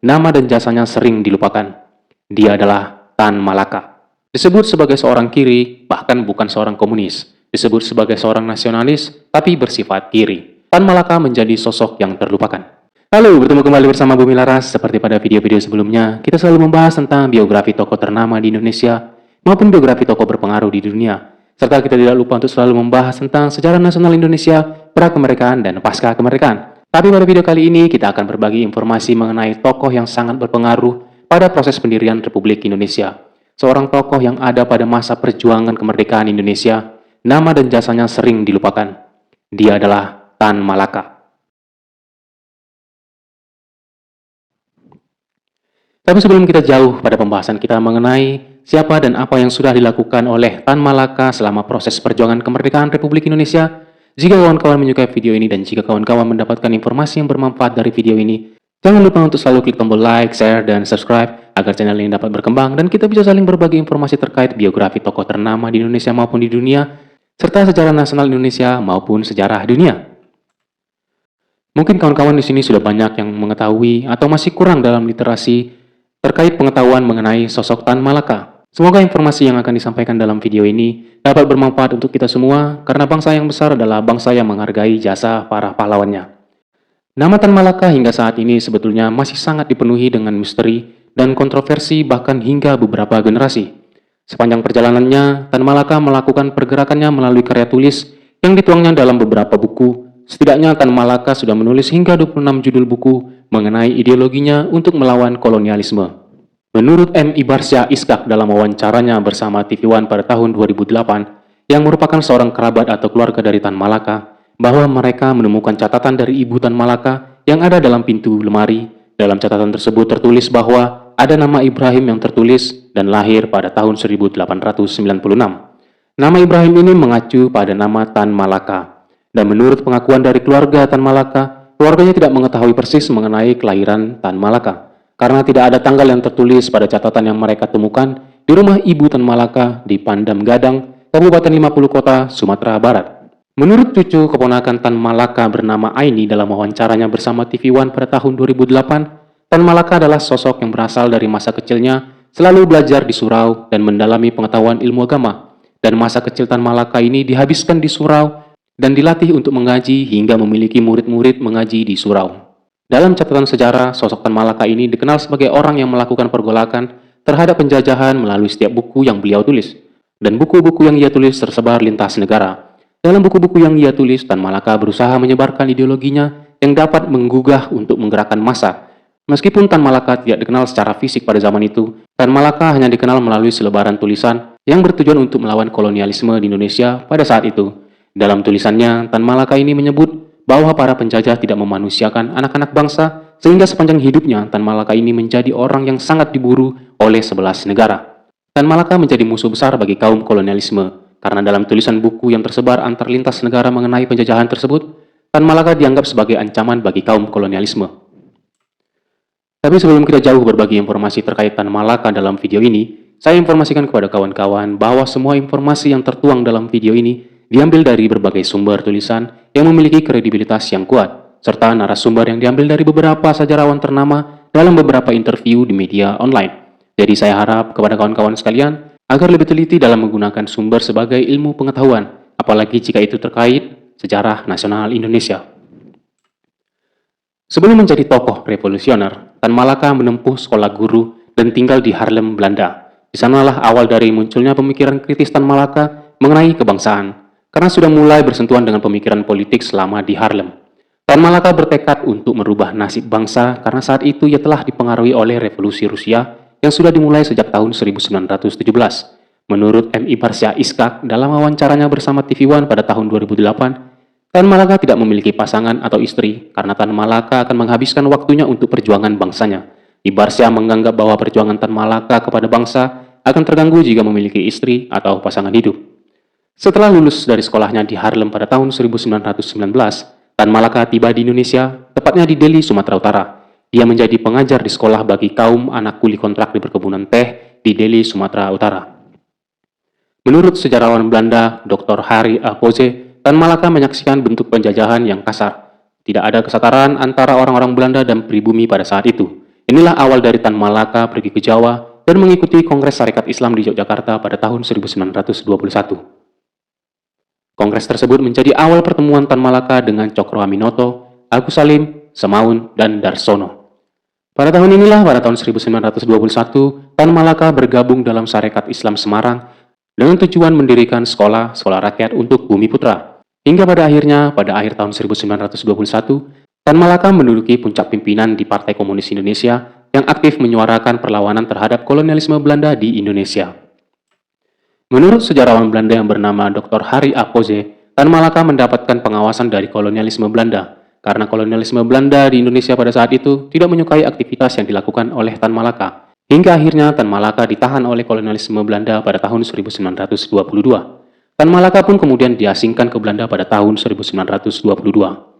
Nama dan jasanya sering dilupakan. Dia adalah Tan Malaka. Disebut sebagai seorang kiri, bahkan bukan seorang komunis. Disebut sebagai seorang nasionalis, tapi bersifat kiri. Tan Malaka menjadi sosok yang terlupakan. Halo, bertemu kembali bersama Bumi Laras. Seperti pada video-video sebelumnya, kita selalu membahas tentang biografi tokoh ternama di Indonesia maupun biografi tokoh berpengaruh di dunia. Serta kita tidak lupa untuk selalu membahas tentang sejarah nasional Indonesia, pra-kemerdekaan dan pasca kemerdekaan. Tapi pada video kali ini kita akan berbagi informasi mengenai tokoh yang sangat berpengaruh pada proses pendirian Republik Indonesia. Seorang tokoh yang ada pada masa perjuangan kemerdekaan Indonesia, nama dan jasanya sering dilupakan. Dia adalah Tan Malaka. Tapi sebelum kita jauh pada pembahasan kita mengenai siapa dan apa yang sudah dilakukan oleh Tan Malaka selama proses perjuangan kemerdekaan Republik Indonesia, jika kawan-kawan menyukai video ini dan jika kawan-kawan mendapatkan informasi yang bermanfaat dari video ini, jangan lupa untuk selalu klik tombol like, share, dan subscribe agar channel ini dapat berkembang dan kita bisa saling berbagi informasi terkait biografi tokoh ternama di Indonesia maupun di dunia, serta sejarah nasional Indonesia maupun sejarah dunia. Mungkin kawan-kawan di sini sudah banyak yang mengetahui atau masih kurang dalam literasi terkait pengetahuan mengenai sosok Tan Malaka. Semoga informasi yang akan disampaikan dalam video ini dapat bermanfaat untuk kita semua, karena bangsa yang besar adalah bangsa yang menghargai jasa para pahlawannya. Nama Tan Malaka hingga saat ini sebetulnya masih sangat dipenuhi dengan misteri dan kontroversi bahkan hingga beberapa generasi. Sepanjang perjalanannya, Tan Malaka melakukan pergerakannya melalui karya tulis yang dituangnya dalam beberapa buku. Setidaknya Tan Malaka sudah menulis hingga 26 judul buku mengenai ideologinya untuk melawan kolonialisme. Menurut M. Ibarsya Ishak dalam wawancaranya bersama TV One pada tahun 2008, yang merupakan seorang kerabat atau keluarga dari Tan Malaka, bahwa mereka menemukan catatan dari ibu Tan Malaka yang ada dalam pintu lemari. Dalam catatan tersebut tertulis bahwa ada nama Ibrahim yang tertulis dan lahir pada tahun 1896. Nama Ibrahim ini mengacu pada nama Tan Malaka. Dan menurut pengakuan dari keluarga Tan Malaka, keluarganya tidak mengetahui persis mengenai kelahiran Tan Malaka, karena tidak ada tanggal yang tertulis pada catatan yang mereka temukan di rumah ibu Tan Malaka di Pandam Gadang, Kabupaten 50 Kota, Sumatera Barat. Menurut cucu keponakan Tan Malaka bernama Aini dalam wawancaranya bersama TV One pada tahun 2008, Tan Malaka adalah sosok yang berasal dari masa kecilnya selalu belajar di surau dan mendalami pengetahuan ilmu agama. Dan masa kecil Tan Malaka ini dihabiskan di surau dan dilatih untuk mengaji hingga memiliki murid-murid mengaji di surau. Dalam catatan sejarah, sosok Tan Malaka ini dikenal sebagai orang yang melakukan pergolakan terhadap penjajahan melalui setiap buku yang beliau tulis. Dan buku-buku yang ia tulis tersebar lintas negara. Dalam buku-buku yang ia tulis, Tan Malaka berusaha menyebarkan ideologinya yang dapat menggugah untuk menggerakkan massa. Meskipun Tan Malaka tidak dikenal secara fisik pada zaman itu, Tan Malaka hanya dikenal melalui selebaran tulisan yang bertujuan untuk melawan kolonialisme di Indonesia pada saat itu. Dalam tulisannya, Tan Malaka ini menyebut bahwa para penjajah tidak memanusiakan anak-anak bangsa, sehingga sepanjang hidupnya Tan Malaka ini menjadi orang yang sangat diburu oleh 11 negara. Tan Malaka menjadi musuh besar bagi kaum kolonialisme, karena dalam tulisan buku yang tersebar antar lintas negara mengenai penjajahan tersebut, Tan Malaka dianggap sebagai ancaman bagi kaum kolonialisme. Tapi sebelum kita jauh berbagi informasi terkait Tan Malaka dalam video ini, saya informasikan kepada kawan-kawan bahwa semua informasi yang tertuang dalam video ini diambil dari berbagai sumber tulisan yang memiliki kredibilitas yang kuat, serta narasumber yang diambil dari beberapa sejarawan ternama dalam beberapa interview di media online. Jadi saya harap kepada kawan-kawan sekalian agar lebih teliti dalam menggunakan sumber sebagai ilmu pengetahuan, apalagi jika itu terkait sejarah nasional Indonesia. Sebelum menjadi tokoh revolusioner, Tan Malaka menempuh sekolah guru dan tinggal di Haarlem, Belanda. Di sanalah awal dari munculnya pemikiran kritis Tan Malaka mengenai kebangsaan, karena sudah mulai bersentuhan dengan pemikiran politik selama di Haarlem. Tan Malaka bertekad untuk merubah nasib bangsa karena saat itu ia telah dipengaruhi oleh revolusi Rusia yang sudah dimulai sejak tahun 1917. Menurut M. Ibarsya Ishak dalam wawancaranya bersama TV One pada tahun 2008, Tan Malaka tidak memiliki pasangan atau istri karena Tan Malaka akan menghabiskan waktunya untuk perjuangan bangsanya. Ibarsya menganggap bahwa perjuangan Tan Malaka kepada bangsa akan terganggu jika memiliki istri atau pasangan hidup. Setelah lulus dari sekolahnya di Haarlem pada tahun 1919, Tan Malaka tiba di Indonesia, tepatnya di Deli, Sumatera Utara. Dia menjadi pengajar di sekolah bagi kaum anak kuli kontrak di perkebunan teh di Deli, Sumatera Utara. Menurut sejarawan Belanda, Dr. Harry Apoze, Tan Malaka menyaksikan bentuk penjajahan yang kasar. Tidak ada kesetaraan antara orang-orang Belanda dan pribumi pada saat itu. Inilah awal dari Tan Malaka pergi ke Jawa dan mengikuti Kongres Sarekat Islam di Yogyakarta pada tahun 1921. Kongres tersebut menjadi awal pertemuan Tan Malaka dengan Cokro Aminoto, Agus Salim, Semaun, dan Darsono. Pada tahun inilah, pada tahun 1921, Tan Malaka bergabung dalam Sarekat Islam Semarang dengan tujuan mendirikan sekolah rakyat untuk Bumi Putra. Hingga pada akhirnya, pada akhir tahun 1921, Tan Malaka menduduki puncak pimpinan di Partai Komunis Indonesia yang aktif menyuarakan perlawanan terhadap kolonialisme Belanda di Indonesia. Menurut sejarawan Belanda yang bernama Dr. Harry Apose, Tan Malaka mendapatkan pengawasan dari kolonialisme Belanda, karena kolonialisme Belanda di Indonesia pada saat itu tidak menyukai aktivitas yang dilakukan oleh Tan Malaka. Hingga akhirnya Tan Malaka ditahan oleh kolonialisme Belanda pada tahun 1922. Tan Malaka pun kemudian diasingkan ke Belanda pada tahun 1922.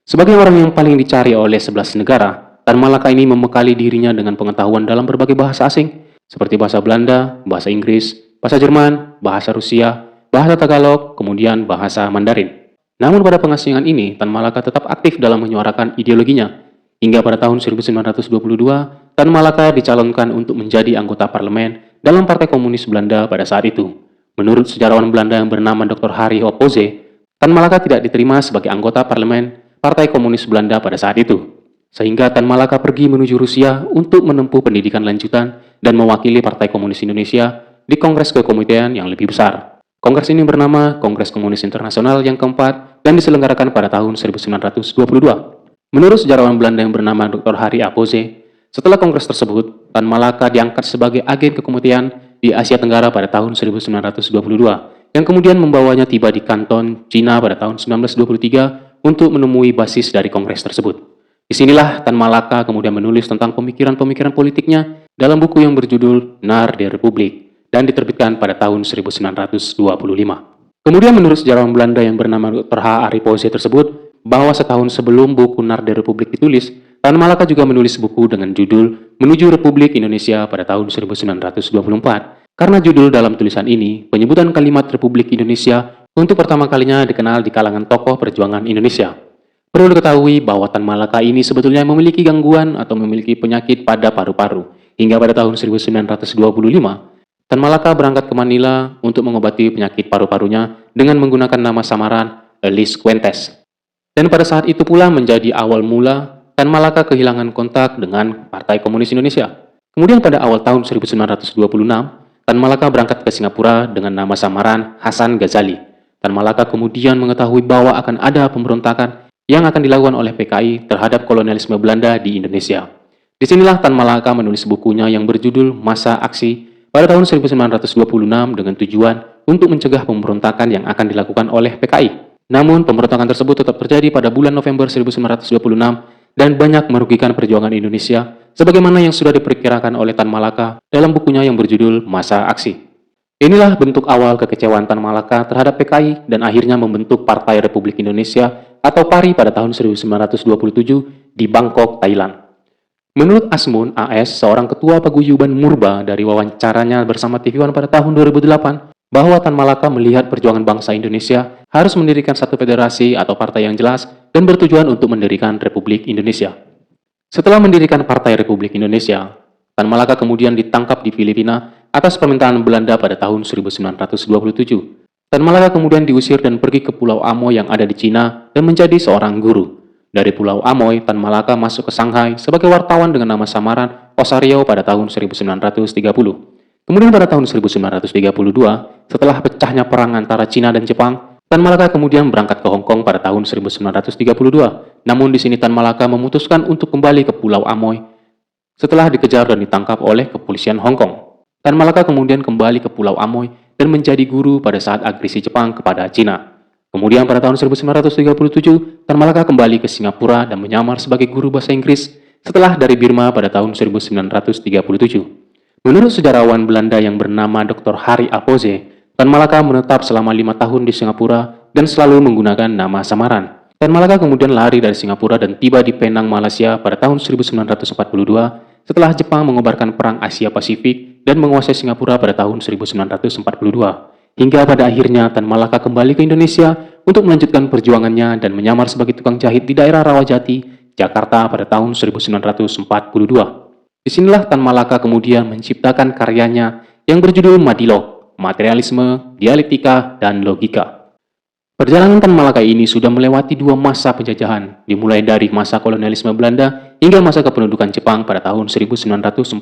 Sebagai orang yang paling dicari oleh 11 negara, Tan Malaka ini membekali dirinya dengan pengetahuan dalam berbagai bahasa asing, seperti bahasa Belanda, bahasa Inggris, bahasa Jerman, bahasa Rusia, bahasa Tagalog, kemudian bahasa Mandarin. Namun pada pengasingan ini, Tan Malaka tetap aktif dalam menyuarakan ideologinya. Hingga pada tahun 1922, Tan Malaka dicalonkan untuk menjadi anggota parlemen dalam Partai Komunis Belanda pada saat itu. Menurut sejarawan Belanda yang bernama Dr. Harry Apose, Tan Malaka tidak diterima sebagai anggota parlemen Partai Komunis Belanda pada saat itu. Sehingga Tan Malaka pergi menuju Rusia untuk menempuh pendidikan lanjutan dan mewakili Partai Komunis Indonesia di Kongres Kekomitean yang lebih besar. Kongres ini bernama Kongres Komunis Internasional yang keempat dan diselenggarakan pada tahun 1922. Menurut sejarawan Belanda yang bernama Dr. Harry Apose, setelah kongres tersebut, Tan Malaka diangkat sebagai agen kekomitean di Asia Tenggara pada tahun 1922, yang kemudian membawanya tiba di Kanton, Cina pada tahun 1923 untuk menemui basis dari kongres tersebut. Disinilah Tan Malaka kemudian menulis tentang pemikiran-pemikiran politiknya dalam buku yang berjudul Nar der Republik dan diterbitkan pada tahun 1925. Kemudian menurut sejarawan Belanda yang bernama Dr. H. Apose tersebut, bahwa setahun sebelum buku Nar der Republik ditulis, Tan Malaka juga menulis buku dengan judul Menuju Republik Indonesia pada tahun 1924. Karena judul dalam tulisan ini, penyebutan kalimat Republik Indonesia untuk pertama kalinya dikenal di kalangan tokoh perjuangan Indonesia. Perlu diketahui bahwa Tan Malaka ini sebetulnya memiliki gangguan atau memiliki penyakit pada paru-paru. Hingga pada tahun 1925, Tan Malaka berangkat ke Manila untuk mengobati penyakit paru-parunya dengan menggunakan nama samaran Elise Quentes. Dan pada saat itu pula menjadi awal mula Tan Malaka kehilangan kontak dengan Partai Komunis Indonesia. Kemudian pada awal tahun 1926, Tan Malaka berangkat ke Singapura dengan nama samaran Hasan Ghazali. Tan Malaka kemudian mengetahui bahwa akan ada pemberontakan yang akan dilakukan oleh PKI terhadap kolonialisme Belanda di Indonesia. Disinilah Tan Malaka menulis bukunya yang berjudul Masa Aksi pada tahun 1926 dengan tujuan untuk mencegah pemberontakan yang akan dilakukan oleh PKI. Namun pemberontakan tersebut tetap terjadi pada bulan November 1926 dan banyak merugikan perjuangan Indonesia, sebagaimana yang sudah diperkirakan oleh Tan Malaka dalam bukunya yang berjudul Masa Aksi. Inilah bentuk awal kekecewaan Tan Malaka terhadap PKI dan akhirnya membentuk Partai Republik Indonesia atau PARI pada tahun 1927 di Bangkok, Thailand. Menurut Asmun AS, seorang ketua paguyuban Murba dari wawancaranya bersama TV One pada tahun 2008, bahwa Tan Malaka melihat perjuangan bangsa Indonesia harus mendirikan satu federasi atau partai yang jelas dan bertujuan untuk mendirikan Republik Indonesia. Setelah mendirikan Partai Republik Indonesia, Tan Malaka kemudian ditangkap di Filipina atas permintaan Belanda pada tahun 1927. Tan Malaka kemudian diusir dan pergi ke Pulau Amoy yang ada di Cina dan menjadi seorang guru. Dari Pulau Amoy, Tan Malaka masuk ke Shanghai sebagai wartawan dengan nama samaran Osario pada tahun 1930. Kemudian pada tahun 1932, setelah pecahnya perang antara Cina dan Jepang, Tan Malaka kemudian berangkat ke Hong Kong pada tahun 1932. Namun di sini Tan Malaka memutuskan untuk kembali ke Pulau Amoy setelah dikejar dan ditangkap oleh kepolisian Hong Kong. Tan Malaka kemudian kembali ke Pulau Amoy dan menjadi guru pada saat agresi Jepang kepada Cina. Kemudian pada tahun 1937, Tan Malaka kembali ke Singapura dan menyamar sebagai guru bahasa Inggris setelah dari Burma pada tahun 1937. Menurut sejarawan Belanda yang bernama Dr. Harry Apose, Tan Malaka menetap selama 5 tahun di Singapura dan selalu menggunakan nama samaran. Tan Malaka kemudian lari dari Singapura dan tiba di Penang, Malaysia pada tahun 1942 setelah Jepang mengobarkan Perang Asia Pasifik dan menguasai Singapura pada tahun 1942. Hingga pada akhirnya Tan Malaka kembali ke Indonesia untuk melanjutkan perjuangannya dan menyamar sebagai tukang jahit di daerah Rawajati, Jakarta pada tahun 1942. Disinilah Tan Malaka kemudian menciptakan karyanya yang berjudul Madilog, Materialisme, Dialektika, dan Logika. Perjalanan Tan Malaka ini sudah melewati dua masa penjajahan, dimulai dari masa kolonialisme Belanda hingga masa kependudukan Jepang pada tahun 1942,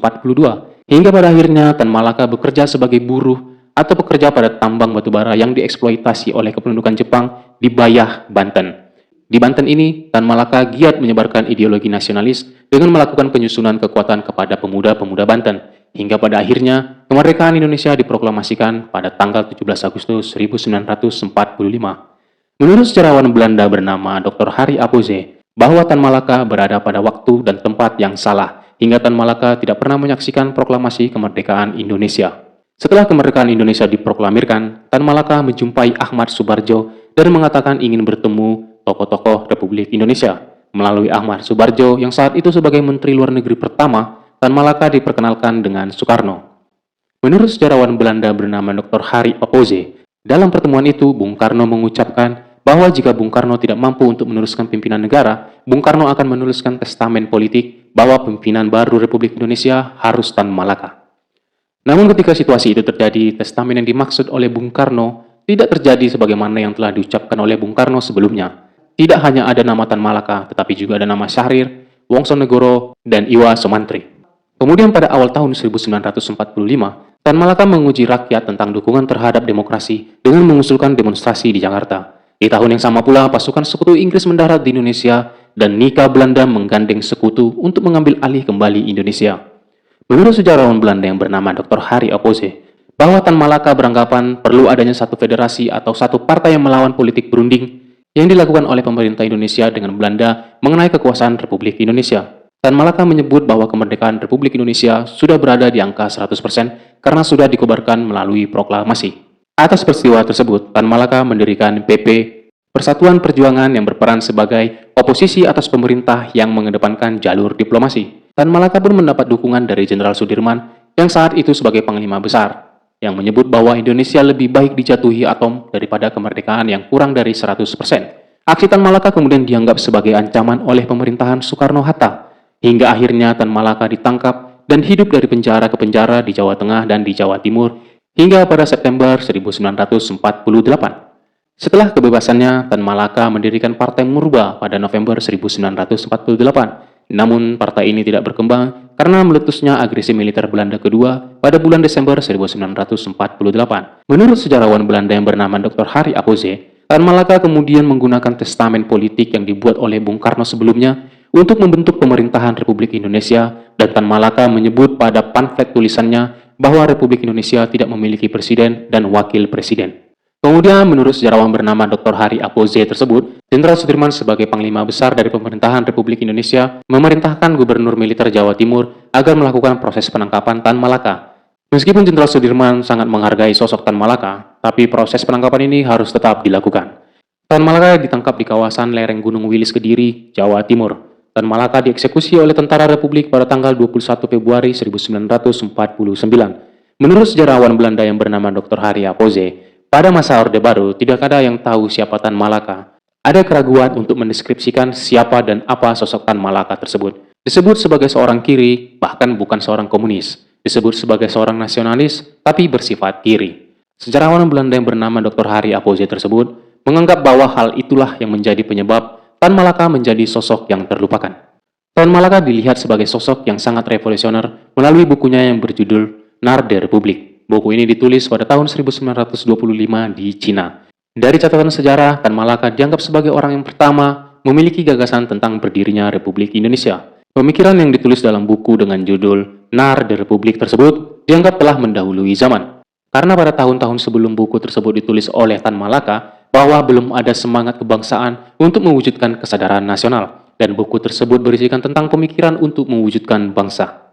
hingga pada akhirnya Tan Malaka bekerja sebagai buruh atau pekerja pada tambang batubara yang dieksploitasi oleh kependudukan Jepang di Bayah, Banten. Di Banten ini, Tan Malaka giat menyebarkan ideologi nasionalis dengan melakukan penyusunan kekuatan kepada pemuda-pemuda Banten, hingga pada akhirnya kemerdekaan Indonesia diproklamasikan pada tanggal 17 Agustus 1945. Menurut sejarawan Belanda bernama Dr. Harry Apose, bahwa Tan Malaka berada pada waktu dan tempat yang salah, hingga Tan Malaka tidak pernah menyaksikan proklamasi kemerdekaan Indonesia. Setelah kemerdekaan Indonesia diproklamirkan, Tan Malaka menjumpai Ahmad Subarjo dan mengatakan ingin bertemu tokoh-tokoh Republik Indonesia. Melalui Ahmad Subarjo yang saat itu sebagai Menteri Luar Negeri pertama, Tan Malaka diperkenalkan dengan Soekarno. Menurut sejarawan Belanda bernama Dr. Harry Apose, dalam pertemuan itu Bung Karno mengucapkan bahwa jika Bung Karno tidak mampu untuk meneruskan pimpinan negara, Bung Karno akan menuliskan testamen politik bahwa pimpinan baru Republik Indonesia harus Tan Malaka. Namun ketika situasi itu terjadi, testamen yang dimaksud oleh Bung Karno tidak terjadi sebagaimana yang telah diucapkan oleh Bung Karno sebelumnya. Tidak hanya ada nama Tan Malaka, tetapi juga ada nama Syahrir, Wongsonegoro, dan Iwa Sumantri. Kemudian pada awal tahun 1945, Tan Malaka menguji rakyat tentang dukungan terhadap demokrasi dengan mengusulkan demonstrasi di Jakarta. Di tahun yang sama pula, pasukan sekutu Inggris mendarat di Indonesia dan Nika Belanda menggandeng sekutu untuk mengambil alih kembali Indonesia. Menurut sejarawan Belanda yang bernama Dr. Harry Apose, bahwa Tan Malaka beranggapan perlu adanya satu federasi atau satu partai yang melawan politik berunding yang dilakukan oleh pemerintah Indonesia dengan Belanda mengenai kekuasaan Republik Indonesia. Tan Malaka menyebut bahwa kemerdekaan Republik Indonesia sudah berada di angka 100% karena sudah dikobarkan melalui proklamasi. Atas peristiwa tersebut, Tan Malaka mendirikan PP, Persatuan Perjuangan yang berperan sebagai oposisi atas pemerintah yang mengedepankan jalur diplomasi. Tan Malaka pun mendapat dukungan dari Jenderal Sudirman yang saat itu sebagai Panglima Besar, yang menyebut bahwa Indonesia lebih baik dijatuhi atom daripada kemerdekaan yang kurang dari 100%. Aksi Tan Malaka kemudian dianggap sebagai ancaman oleh pemerintahan Soekarno-Hatta, hingga akhirnya Tan Malaka ditangkap dan hidup dari penjara ke penjara di Jawa Tengah dan di Jawa Timur hingga pada September 1948. Setelah kebebasannya, Tan Malaka mendirikan Partai Murba pada November 1948. Namun, partai ini tidak berkembang karena meletusnya agresi militer Belanda kedua pada bulan Desember 1948. Menurut sejarawan Belanda yang bernama Dr. Harry Apose, Tan Malaka kemudian menggunakan testamen politik yang dibuat oleh Bung Karno sebelumnya untuk membentuk pemerintahan Republik Indonesia, dan Tan Malaka menyebut pada pamflet tulisannya bahwa Republik Indonesia tidak memiliki presiden dan wakil presiden. Kemudian, menurut sejarawan bernama Dr. Harry Apose tersebut, Jenderal Sudirman sebagai Panglima Besar dari pemerintahan Republik Indonesia memerintahkan Gubernur Militer Jawa Timur agar melakukan proses penangkapan Tan Malaka. Meskipun Jenderal Sudirman sangat menghargai sosok Tan Malaka, tapi proses penangkapan ini harus tetap dilakukan. Tan Malaka ditangkap di kawasan lereng Gunung Wilis Kediri, Jawa Timur. Tan Malaka dieksekusi oleh Tentara Republik pada tanggal 21 Februari 1949. Menurut sejarawan Belanda yang bernama Dr. Harry Apose, pada masa Orde Baru, tidak ada yang tahu siapa Tan Malaka. Ada keraguan untuk mendeskripsikan siapa dan apa sosok Tan Malaka tersebut. Disebut sebagai seorang kiri, bahkan bukan seorang komunis. Disebut sebagai seorang nasionalis, tapi bersifat kiri. Sejarawan Belanda yang bernama Dr. Harry Apose tersebut menganggap bahwa hal itulah yang menjadi penyebab Tan Malaka menjadi sosok yang terlupakan. Tan Malaka dilihat sebagai sosok yang sangat revolusioner melalui bukunya yang berjudul Nar de Republik. Buku ini ditulis pada tahun 1925 di Cina. Dari catatan sejarah, Tan Malaka dianggap sebagai orang yang pertama memiliki gagasan tentang berdirinya Republik Indonesia. Pemikiran yang ditulis dalam buku dengan judul Nar de Republik tersebut dianggap telah mendahului zaman. Karena pada tahun-tahun sebelum buku tersebut ditulis oleh Tan Malaka, bahwa belum ada semangat kebangsaan untuk mewujudkan kesadaran nasional, dan buku tersebut berisikan tentang pemikiran untuk mewujudkan bangsa.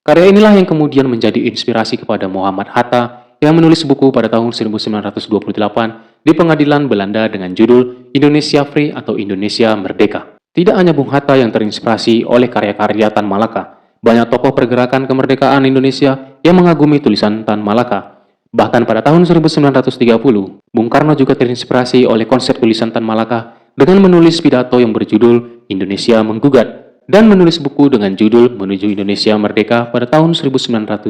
Karya inilah yang kemudian menjadi inspirasi kepada Muhammad Hatta yang menulis buku pada tahun 1928 di pengadilan Belanda dengan judul Indonesia Free atau Indonesia Merdeka. Tidak hanya Bung Hatta yang terinspirasi oleh karya-karya Tan Malaka, banyak tokoh pergerakan kemerdekaan Indonesia yang mengagumi tulisan Tan Malaka. Bahkan pada tahun 1930, Bung Karno juga terinspirasi oleh konsep tulisan Tan Malaka dengan menulis pidato yang berjudul Indonesia Menggugat. dan menulis buku dengan judul Menuju Indonesia Merdeka pada tahun 1938.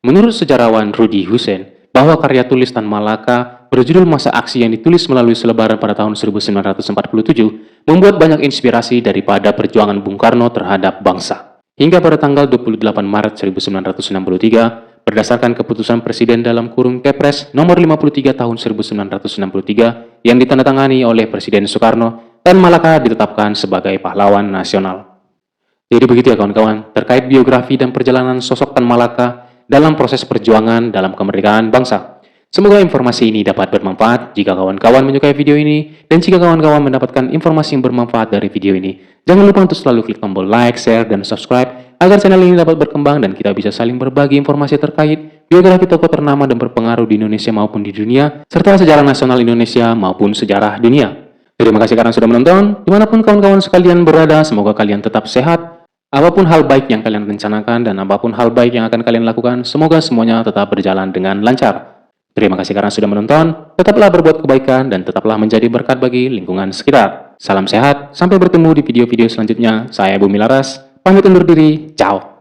Menurut sejarawan Rudy Hussein, bahwa karya tulis Tan Malaka berjudul Masa Aksi yang ditulis melalui selebaran pada tahun 1947 membuat banyak inspirasi daripada perjuangan Bung Karno terhadap bangsa. Hingga pada tanggal 28 Maret 1963, berdasarkan keputusan Presiden dalam kurung Kepres nomor 53 tahun 1963 yang ditandatangani oleh Presiden Soekarno, Tan Malaka ditetapkan sebagai pahlawan nasional. Jadi begitu ya kawan-kawan, terkait biografi dan perjalanan sosok Tan Malaka dalam proses perjuangan dalam kemerdekaan bangsa. Semoga informasi ini dapat bermanfaat jika kawan-kawan menyukai video ini, dan jika kawan-kawan mendapatkan informasi yang bermanfaat dari video ini, jangan lupa untuk selalu klik tombol like, share, dan subscribe agar channel ini dapat berkembang dan kita bisa saling berbagi informasi terkait biografi tokoh ternama dan berpengaruh di Indonesia maupun di dunia, serta sejarah nasional Indonesia maupun sejarah dunia. Terima kasih karena sudah menonton. Dimanapun kawan-kawan sekalian berada, semoga kalian tetap sehat. Apapun hal baik yang kalian rencanakan dan apapun hal baik yang akan kalian lakukan, semoga semuanya tetap berjalan dengan lancar. Terima kasih karena sudah menonton. Tetaplah berbuat kebaikan dan tetaplah menjadi berkat bagi lingkungan sekitar. Salam sehat, sampai bertemu di video-video selanjutnya. Saya Bumi Laras, pamit undur diri. Ciao.